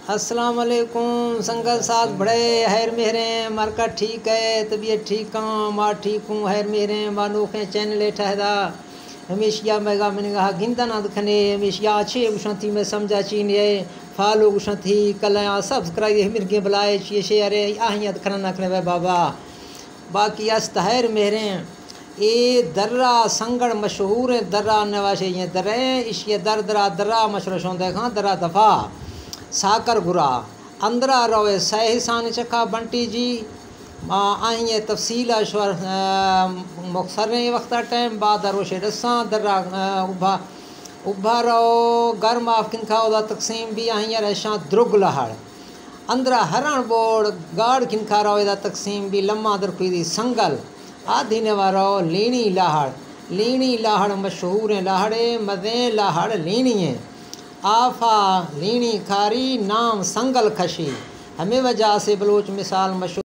अस्सलाम वालेकुम। संगत साथ बड़े हैर मेहरें मारका ठीक है, तबीयत ठीक हाँ, माँ ठीक हूँ, हैर मेहरें मानोखे चैनल ठहदा हमेशा मैगा मैंने कहा गिंदा ना दखने हमेशा अच्छे उशंती में समझा चीन है फालो उशंती कल सब्सक्राइब मिर्गे बुलाए ची शेयर आहिया दखना नखने वे बाबा बाकी अस्त हैर मेहरें ये दर्रा संगड़ मशहूर है दर्रा नवाशे ये दर्रे इश्य दर दरा दर्रा मशहूर शोंदे खां दर्रा दफ़ा साकर गुरा अंदरा रोए सहिसान चखा बंटी जी आइए तफसील अश्वर मुख्तर वक्त टाइम बाद रोशे रसा दर्रा उभा उभा रहो गर्म आफ किन खा तकसीम भी आइए रेशा द्रुग लहड़ अंदरा हरण बोर्ड गाड़ किन खा रहो तकसीम भी लम्मा दरखुदी संगल आधी ने वारो लीणी लाहड़ मशहूर है लाहड़े मदे लाहड़ लीणी है आफा लीणी खारी नाम संगल खशी हमें वजह से बलोच मिसाल मशहूर